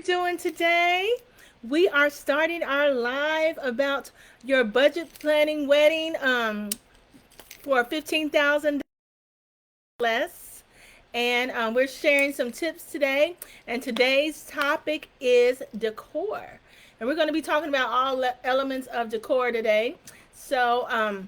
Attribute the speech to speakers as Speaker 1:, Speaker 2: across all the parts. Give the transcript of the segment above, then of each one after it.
Speaker 1: doing today? We are starting our live about your budget planning wedding for 15,000 less. And we're sharing some tips today. And today's topic is decor. And we're going to be talking about all elements of decor today. So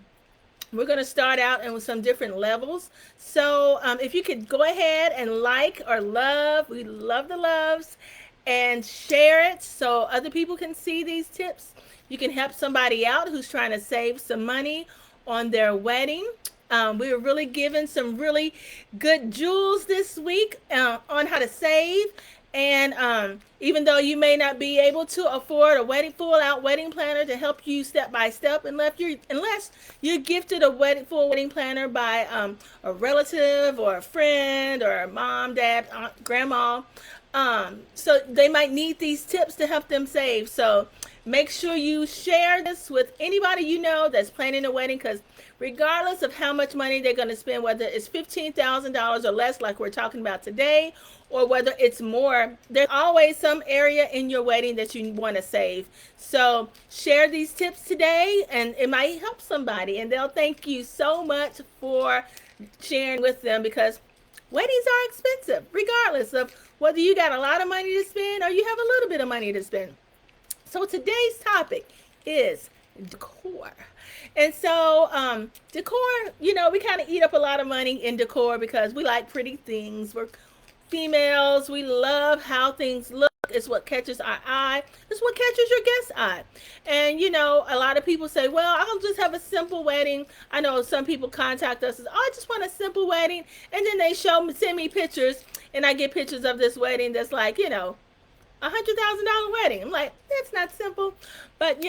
Speaker 1: we're going to start out and with some different levels. So if you could go ahead and like or love, we love the loves, and share it so other people can see these tips. You can help somebody out who's trying to save some money on their wedding. We were really given some really good jewels this week on how to save. And even though you may not be able to afford a full out wedding planner to help you step by step, unless you're gifted a full wedding planner by a relative or a friend or a mom, dad, aunt, grandma, so they might need these tips to help them save. So make sure you share this with anybody you know that's planning a wedding, because regardless of how much money they're going to spend, whether it's $15,000 or less like we're talking about today, or whether it's more, there's always some area in your wedding that you want to save. So share these tips today and it might help somebody, and they'll thank you so much for sharing with them, because weddings are expensive regardless of whether you got a lot of money to spend or you have a little bit of money to spend. So today's topic is decor. And so decor, we kind of eat up a lot of money in decor because we like pretty things. We're females. We love how things look. It's what catches our eye. It's what catches your guest's eye. And, a lot of people say, well, I'll just have a simple wedding. I know some people contact us and say, oh, I just want a simple wedding. And then they send me pictures, and I get pictures of this wedding that's like, $100,000 wedding. I'm like, that's not simple. But,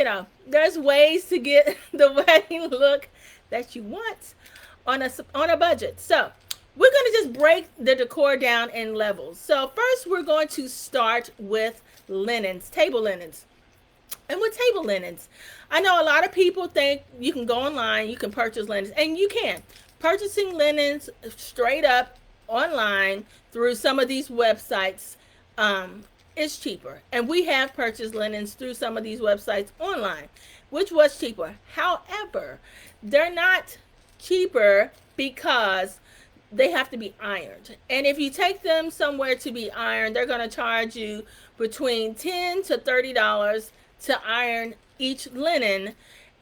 Speaker 1: there's ways to get the wedding look that you want on a budget. So we're going to just break the decor down in levels. So first we're going to start with linens, table linens. And with table linens, I know a lot of people think you can go online, you can purchase linens, and you can. Purchasing linens straight up online through some of these websites is cheaper. And we have purchased linens through some of these websites online, which was cheaper. However, they're not cheaper because they have to be ironed. And if you take them somewhere to be ironed, they're going to charge you between $10 to $30 to iron each linen,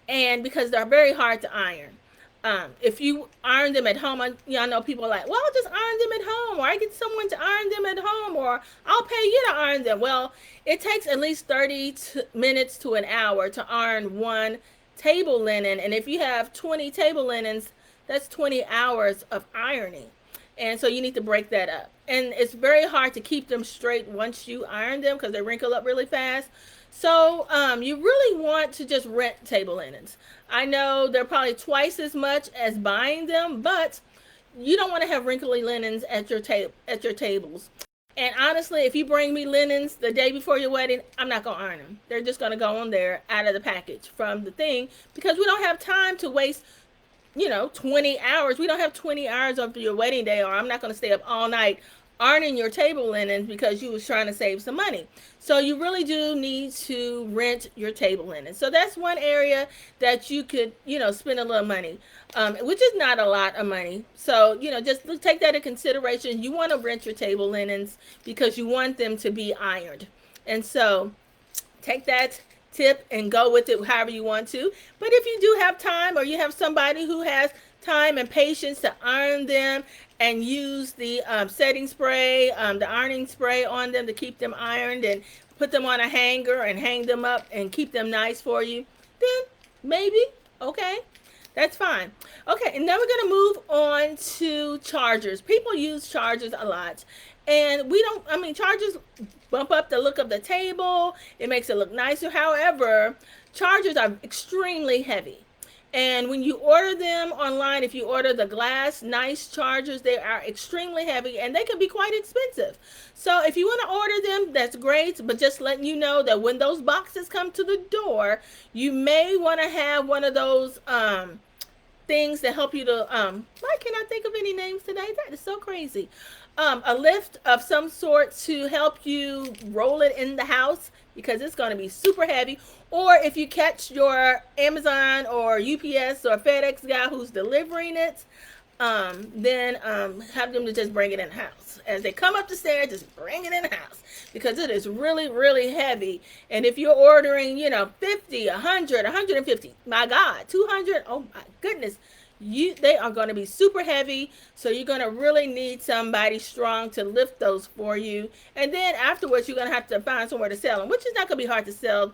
Speaker 1: and because they're very hard to iron. If you iron them at home, I know people are like, well, I'll just iron them at home, or I get someone to iron them at home, or I'll pay you to iron them. Well, it takes at least 30 minutes to an hour to iron one table linen. And if you have 20 table linens, that's 20 hours of ironing. And so you need to break that up. And it's very hard to keep them straight once you iron them because they wrinkle up really fast. So you really want to just rent table linens. I know they're probably twice as much as buying them, but you don't want to have wrinkly linens at your tables. And honestly, if you bring me linens the day before your wedding, I'm not going to iron them. They're just going to go on there out of the package from the thing, because we don't have time to waste 20 hours. We don't have 20 hours of your wedding day, or I'm not going to stay up all night ironing your table linens because you was trying to save some money. So you really do need to rent your table linen. So that's one area that you could, spend a little money, which is not a lot of money. So, just take that into consideration. You want to rent your table linens because you want them to be ironed. And so take that tip and go with it however you want to. But if you do have time, or you have somebody who has time and patience to iron them and use the setting spray, the ironing spray on them to keep them ironed, and put them on a hanger and hang them up and keep them nice for you, then maybe, okay, that's fine. Okay, and then we're going to move on to chargers. People use chargers a lot. And chargers bump up the look of the table. It makes it look nicer. However, chargers are extremely heavy. And when you order them online, if you order the glass nice chargers, they are extremely heavy and they can be quite expensive. So if you want to order them, that's great. But just letting you know that when those boxes come to the door, you may want to have one of those things that help you to, why can't I think of any names today? That is so crazy. a lift of some sort to help you roll it in the house because it's going to be super heavy. Or if you catch your Amazon or UPS or FedEx guy who's delivering it, then have them to just bring it in the house. As they come up the stairs, just bring it in the house because it is really, really heavy. And if you're ordering, 50, 100, 150, my God, 200, oh my goodness, they are going to be super heavy. So you're going to really need somebody strong to lift those for you. And then afterwards, you're going to have to find somewhere to sell them, which is not going to be hard to sell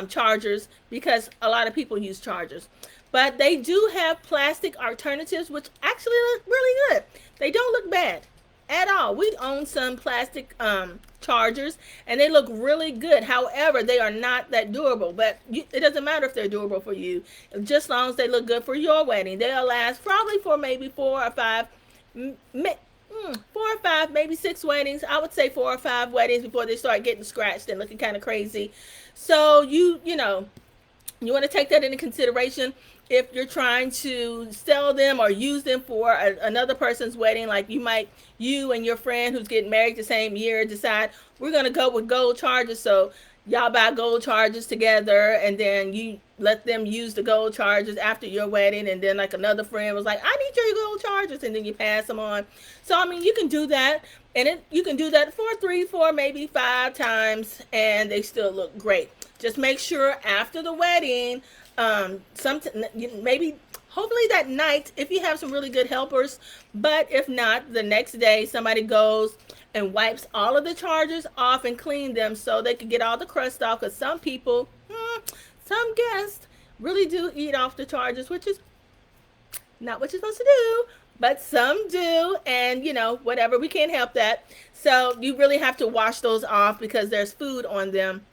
Speaker 1: chargers because a lot of people use chargers. But they do have plastic alternatives, which actually look really good. They don't look bad at all. We own some plastic chargers, and they look really good. However, they are not that durable. But it doesn't matter if they're durable for you, just as long as they look good for your wedding. They'll last probably for maybe 4 or 5, 4 or 5, maybe 6 weddings. I would say 4 or 5 weddings before they start getting scratched and looking kind of crazy. So you want to take that into consideration if you're trying to sell them or use them for another person's wedding. Like you and your friend who's getting married the same year decide we're going to go with gold charges. So y'all buy gold charges together, and then you let them use the gold charges after your wedding. And then like another friend was like, I need your gold charges, and then you pass them on. So I mean, you can do that, and you can do that for 3, 4, maybe 5 times, and they still look great. Just make sure after the wedding, maybe hopefully that night if you have some really good helpers, but if not, the next day somebody goes and wipes all of the chargers off and clean them so they can get all the crust off. Because some people, some guests really do eat off the chargers, which is not what you're supposed to do, but some do, and whatever, we can't help that. So you really have to wash those off because there's food on them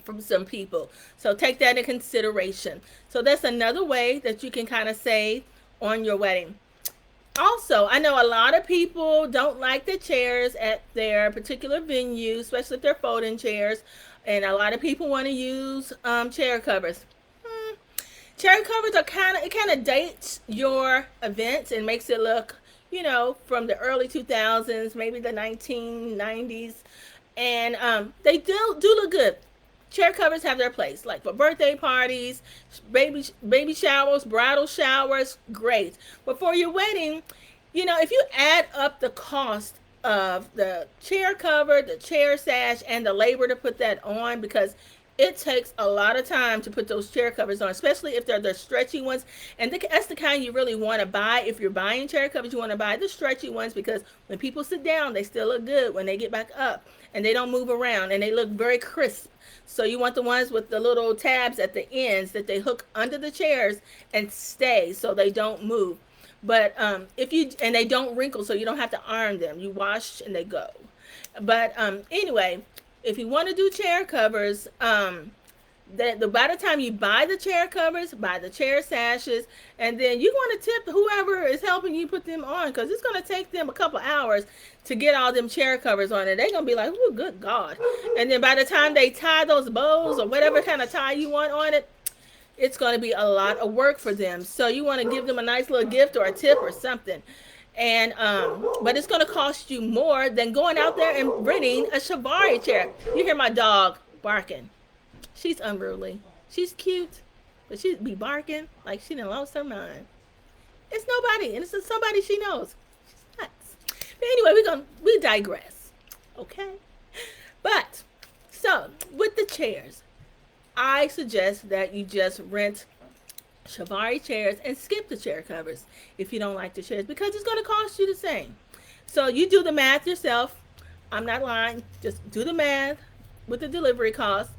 Speaker 1: from some people. So take that in consideration. So that's another way that you can kind of save on your wedding. Also, I know a lot of people don't like the chairs at their particular venue, especially if they're folding chairs, and a lot of people want to use chair covers. Chair covers are it kind of dates your events and makes it look, from the early 2000s, maybe the 1990s, and they do look good. Chair covers have their place, like for birthday parties, baby showers, bridal showers, great. But for your wedding, if you add up the cost of the chair cover, the chair sash, and the labor to put that on, because it takes a lot of time to put those chair covers on, especially if they're the stretchy ones. And that's the kind you really want to buy. If you're buying chair covers, you want to buy the stretchy ones because when people sit down, they still look good when they get back up, and they don't move around, and they look very crisp. So you want the ones with the little tabs at the ends that they hook under the chairs and stay so they don't move. But and they don't wrinkle, so you don't have to iron them. You wash and they go. But anyway, if you want to do chair covers, by the time you buy the chair covers, buy the chair sashes, and then you want to tip whoever is helping you put them on, because it's going to take them a couple hours to get all them chair covers on, and they're going to be like, oh, good God. And then by the time they tie those bows or whatever kind of tie you want on it, it's going to be a lot of work for them. So you want to give them a nice little gift or a tip or something. And but it's going to cost you more than going out there and renting a Shibari chair. You hear my dog barking. She's unruly. She's cute, but she'd be barking like she done lost her mind. It's nobody, and it's just somebody she knows. She's nuts. But anyway, we digress. Okay? But so with the chairs, I suggest that you just rent Shibari chairs and skip the chair covers if you don't like the chairs, because it's going to cost you the same. So you do the math yourself. I'm not lying. Just do the math with the delivery cost,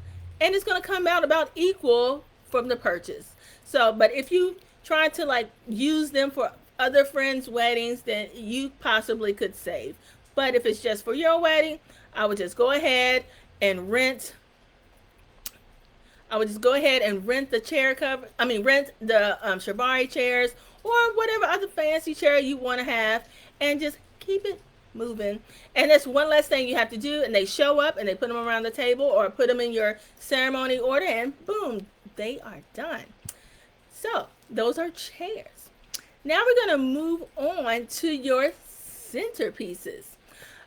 Speaker 1: and it's going to come out about equal from the purchase. So, but if you try to use them for other friends' weddings, then you possibly could save. But if it's just for your wedding, I would just go ahead and rent the chair cover. Rent the Shibari chairs or whatever other fancy chair you want to have, and just keep it moving. And that's one less thing you have to do. And they show up and they put them around the table or put them in your ceremony order, and boom, they are done. So those are chairs. Now we're going to move on to your centerpieces.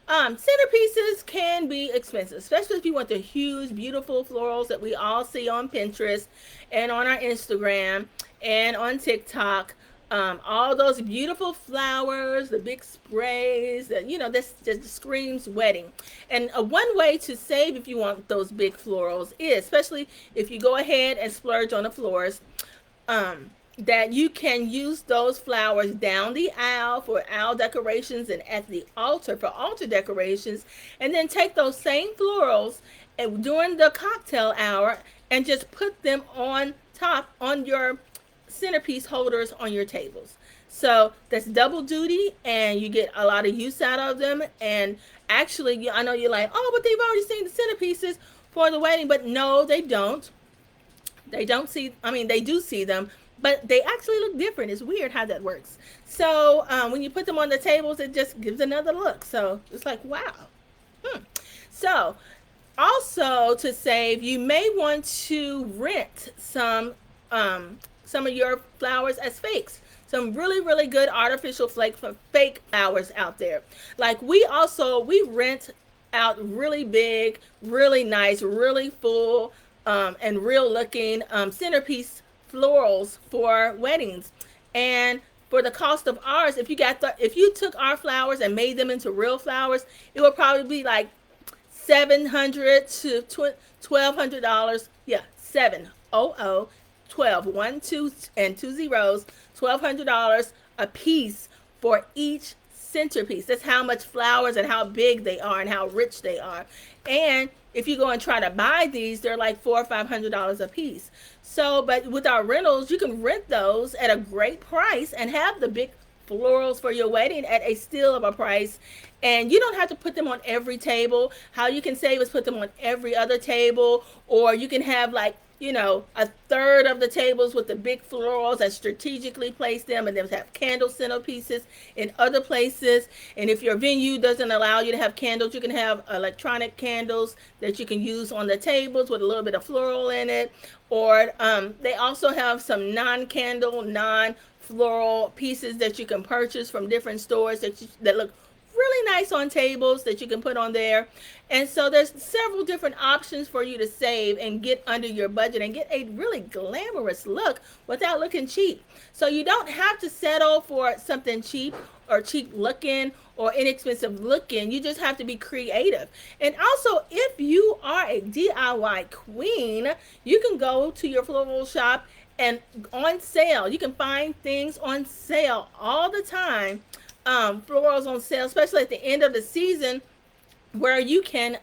Speaker 1: Centerpieces can be expensive, especially if you want the huge, beautiful florals that we all see on Pinterest and on our Instagram and on TikTok. All those beautiful flowers, the big sprays, that this just screams wedding. And one way to save if you want those big florals is, especially if you go ahead and splurge on the floors, that you can use those flowers down the aisle for aisle decorations and at the altar for altar decorations, and then take those same florals and during the cocktail hour and just put them on top on your centerpiece holders on your tables. So that's double duty, and you get a lot of use out of them. And actually, I know you're like, oh, but they've already seen the centerpieces for the wedding, but no, they don't. They don't see, I mean, they do see them, but they actually look different. It's weird how that works. So when you put them on the tables, it just gives another look. So it's like, wow. So also to save, you may want to rent some of your flowers as fakes. Some really, really good artificial fake flowers out there. Like we rent out really big, really nice, really full, and real looking centerpiece florals for weddings. And for the cost of ours, if you took our flowers and made them into real flowers, it would probably be like $700 to $1,200. Yeah, 700 12 1 2 and two zeros, $1,200 a piece for each centerpiece. That's how much flowers and how big they are and how rich they are. And if you go and try to buy these, they're like $400 or $500 a piece. So, but with our rentals, you can rent those at a great price and have the big florals for your wedding at a steal of a price. And you don't have to put them on every table. How you can save is put them on every other table, or you can have like a third of the tables with the big florals and strategically place them, and then have candle centerpieces in other places. And if your venue doesn't allow you to have candles, you can have electronic candles that you can use on the tables with a little bit of floral in it. Or they also have some non-candle, non-floral pieces that you can purchase from different stores that look really nice on tables that you can put on there. And so there's several different options for you to save and get under your budget and get a really glamorous look without looking cheap. So you don't have to settle for something cheap or cheap looking or inexpensive looking. You just have to be creative. And also, if you are a DIY queen, you can go to your floral shop and on sale. You can find things on sale all the time, florals on sale, especially at the end of the season, where you can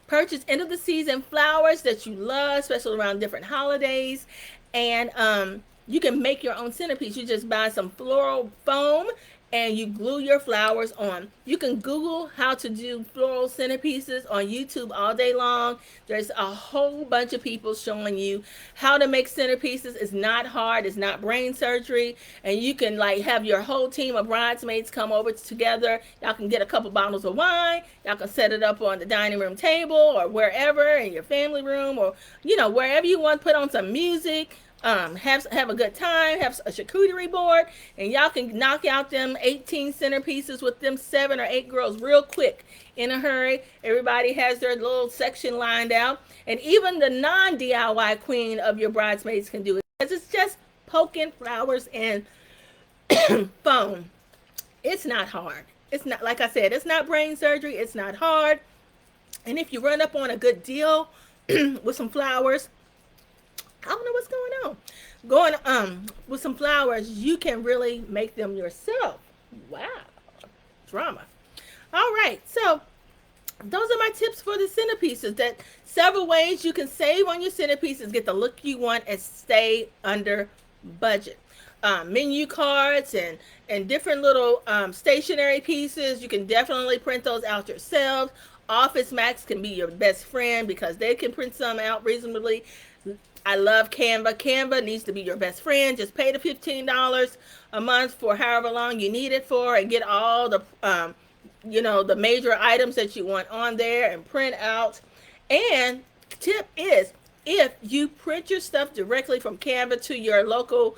Speaker 1: purchase end of the season flowers that you love, especially around different holidays. And you can make your own centerpiece. You just buy some floral foam and you glue your flowers on. You can Google how to do floral centerpieces on YouTube all day long. There's a whole bunch of people showing you how to make centerpieces. It's not hard. It's not brain surgery. And you can like have your whole team of bridesmaids come over together. Y'all can get a couple bottles of wine. Y'all can set it up on the dining room table or wherever in your family room, or wherever you want. Put on some music. Have a good time, have a charcuterie board, and y'all can knock out them 18 centerpieces with them 7 or 8 girls real quick in a hurry. Everybody has their little section lined out, and even the non-DIY queen of your bridesmaids can do it, because it's just poking flowers and foam. It's not hard. It's not, like I said, it's not brain surgery. It's not hard. And if you run up on a good deal with some flowers, I don't know what's going on. Going with some flowers, you can really make them yourself. Wow. Drama. All right. So those are my tips for the centerpieces. That several ways you can save on your centerpieces, get the look you want, and stay under budget. Menu cards and different little stationery pieces. You can definitely print those out yourselves. Office Max can be your best friend because they can print some out reasonably. I love Canva. Canva needs to be your best friend. Just pay the $15 a month for however long you need it for, and get all the the major items that you want on there and print out. And tip is, if you print your stuff directly from Canva to your local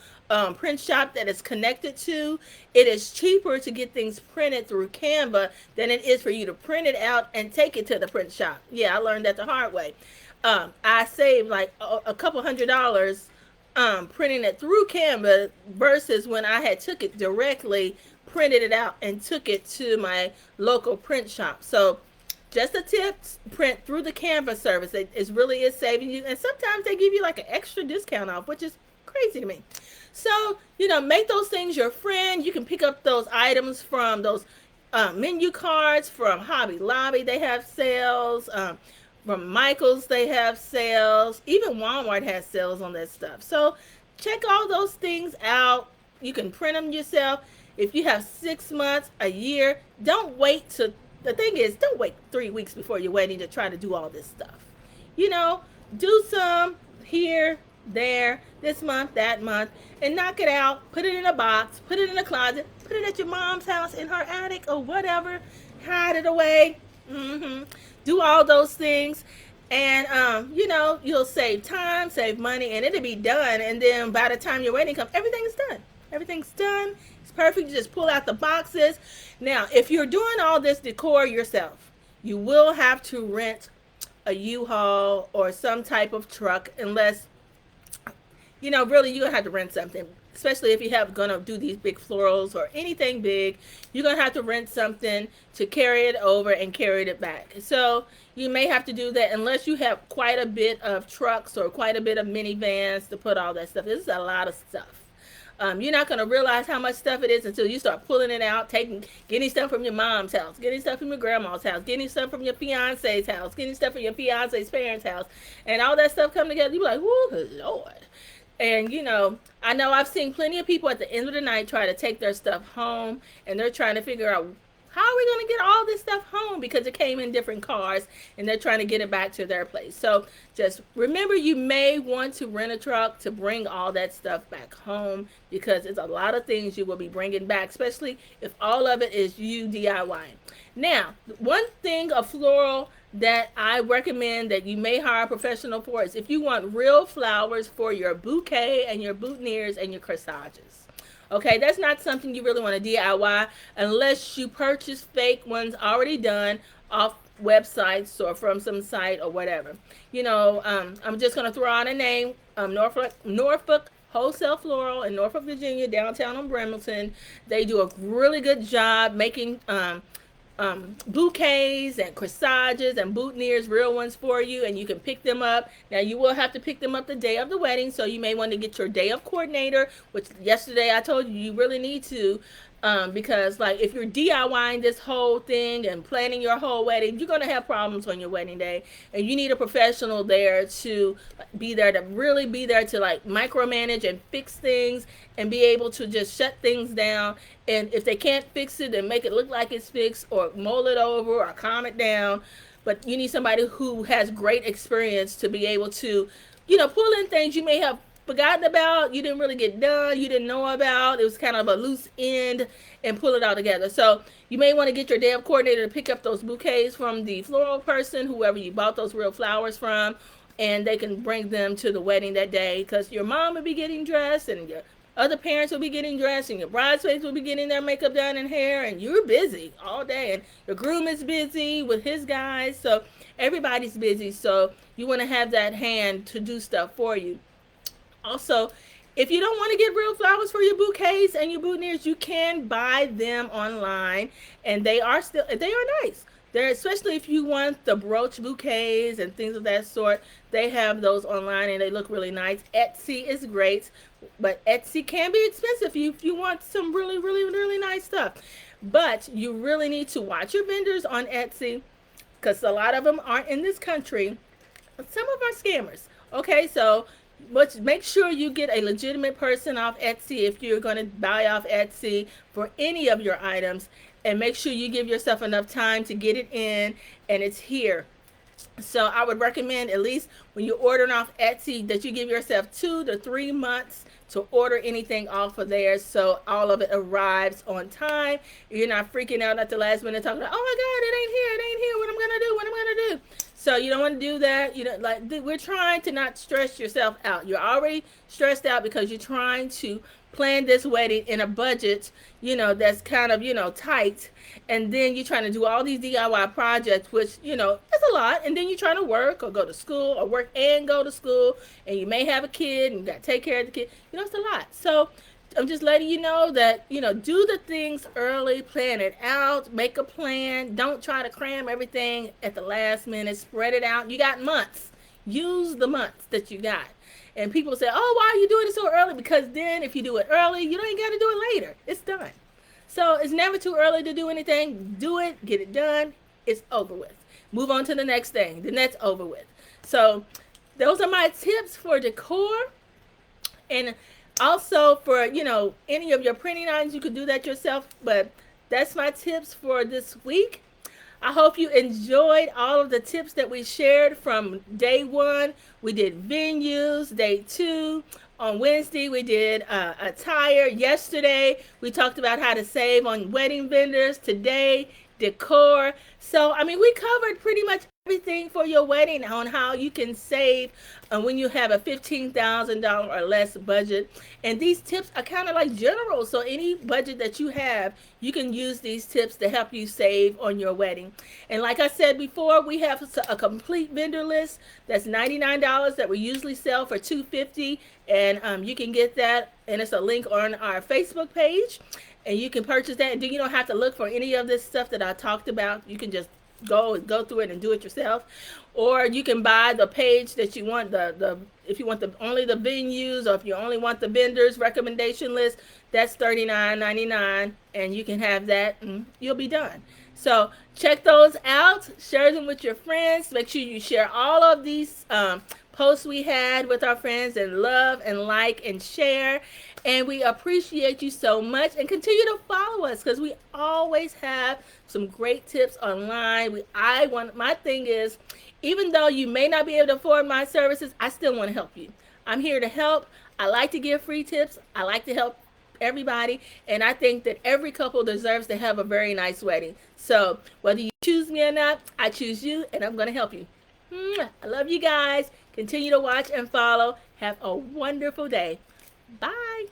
Speaker 1: print shop that is connected to, it is cheaper to get things printed through Canva than it is for you to print it out and take it to the print shop. Yeah, I learned that the hard way. I saved like a couple $100 printing it through Canva versus when I had took it directly, printed it out, and took it to my local print shop. So just a tip, print through the Canva service. It really is saving you. And sometimes they give you like an extra discount off, which is crazy to me. So, make those things your friend. You can pick up those items from those menu cards from Hobby Lobby. They have sales. From Michael's, they have sales. Even Walmart has sales on that stuff. So check all those things out. You can print them yourself. If you have 6 months, a year, don't wait to. The thing is, don't wait 3 weeks before your wedding to try to do all this stuff. You know, do some here, there, this month, that month, and knock it out. Put it in a box, put it in a closet, put it at your mom's house, in her attic, or whatever. Hide it away. Do all those things. And, you'll save time, save money, and it'll be done. And then by the time your wedding comes, everything's done. Everything's done. It's perfect. You just pull out the boxes. Now, if you're doing all this decor yourself, you will have to rent a U-Haul or some type of truck, unless, really you're going to have to rent something. Especially if you have going to do these big florals or anything big, you're going to have to rent something to carry it over and carry it back. So you may have to do that unless you have quite a bit of trucks or quite a bit of minivans to put all that stuff. This is a lot of stuff. You're not going to realize how much stuff it is until you start pulling it out, getting stuff from your mom's house, getting stuff from your grandma's house, getting stuff from your fiance's house, getting stuff from your fiance's parents' house, and all that stuff come together. You're like, whoo, Lord. And, I know I've seen plenty of people at the end of the night try to take their stuff home, and they're trying to figure out, how are we going to get all this stuff home? Because it came in different cars, and they're trying to get it back to their place. So just remember, you may want to rent a truck to bring all that stuff back home, because it's a lot of things you will be bringing back, especially if all of it is you DIY. Now, one thing of floral that I recommend that you may hire a professional for is if you want real flowers for your bouquet and your boutonnieres and your corsages. Okay, that's not something you really want to DIY unless you purchase fake ones already done off websites or from some site or whatever. I'm just going to throw out a name, Norfolk Wholesale Floral in Norfolk, Virginia, downtown on Bremerton. They do a really good job making bouquets and corsages and boutonnieres, real ones for you, and you can pick them up. Now, you will have to pick them up the day of the wedding, so you may want to get your day of coordinator, which yesterday I told you really need to, because like if you're DIYing this whole thing and planning your whole wedding, you're going to have problems on your wedding day, and you need a professional there to really be there to like micromanage and fix things and be able to just shut things down. And if they can't fix it and make it look like it's fixed, or mold it over or calm it down, but you need somebody who has great experience to be able to, pull in things you may have forgotten about, you didn't really get done, you didn't know about, it was kind of a loose end, and pull it all together. So you may want to get your day of coordinator to pick up those bouquets from the floral person, whoever you bought those real flowers from, and they can bring them to the wedding that day, because your mom will be getting dressed, and your other parents will be getting dressed, and your bridesmaids will be getting their makeup done and hair, and you're busy all day, and your groom is busy with his guys, so everybody's busy. So you want to have that hand to do stuff for you. Also, if you don't want to get real flowers for your bouquets and your boutonnieres, you can buy them online, and they are nice. They're, especially if you want the brooch bouquets and things of that sort, they have those online and they look really nice. Etsy is great, but Etsy can be expensive if you want some really, really, really nice stuff. But you really need to watch your vendors on Etsy, because a lot of them aren't in this country. Some of them are scammers. Okay, so make sure you get a legitimate person off Etsy if you're going to buy off Etsy for any of your items. And make sure you give yourself enough time to get it in and it's here. So I would recommend, at least when you're ordering off Etsy, that you give yourself 2 to 3 months to order anything off of there, so all of it arrives on time. You're not freaking out at the last minute talking about, oh my God, it ain't here, what I'm gonna do. So you don't want to do that. You know, like we're trying to not stress yourself out. You're already stressed out because you're trying to plan this wedding in a budget, that's kind of, tight. And then you're trying to do all these DIY projects, which, is a lot. And then you're trying to work or go to school or work and go to school. And you may have a kid and you got to take care of the kid. It's a lot. So I'm just letting you know that, do the things early, plan it out, make a plan. Don't try to cram everything at the last minute. Spread it out. You got months. Use the months that you got. And people say, oh, why are you doing it so early? Because then if you do it early, you don't even got to do it later. It's done. So it's never too early to do anything. Do it, get it done. It's over with. Move on to the next thing. Then that's over with. So those are my tips for decor. And also for, any of your printing items, you could do that yourself. But that's my tips for this week. I hope you enjoyed all of the tips that we shared from day one. We did venues, day two. On Wednesday, we did attire. Yesterday, we talked about how to save on wedding vendors. Today, decor. So, we covered pretty much everything for your wedding on how you can save when you have a $15,000 or less budget. And these tips are kind of like general. So, any budget that you have, you can use these tips to help you save on your wedding. And like I said before, we have a complete vendor list that's $99 that we usually sell for $250. And you can get that, and it's a link on our Facebook page. And you can purchase that, and then you don't have to look for any of this stuff that I talked about. You can just go through it and do it yourself, or you can buy the page that you want. The if you want only the venues, or if you only want the vendors recommendation list, that's $39.99, and you can have that, and you'll be done. So check those out. Share them with your friends. Make sure you share all of these posts we had with our friends, and love and like and share. And we appreciate you so much, and continue to follow us because we always have some great tips online. My thing is, even though you may not be able to afford my services, I still want to help you. I'm here to help. I like to give free tips. I like to help everybody, and I think that every couple deserves to have a very nice wedding. So whether you choose me or not, I choose you, and I'm going to help you. I love you guys. Continue to watch and follow. Have a wonderful day. Bye.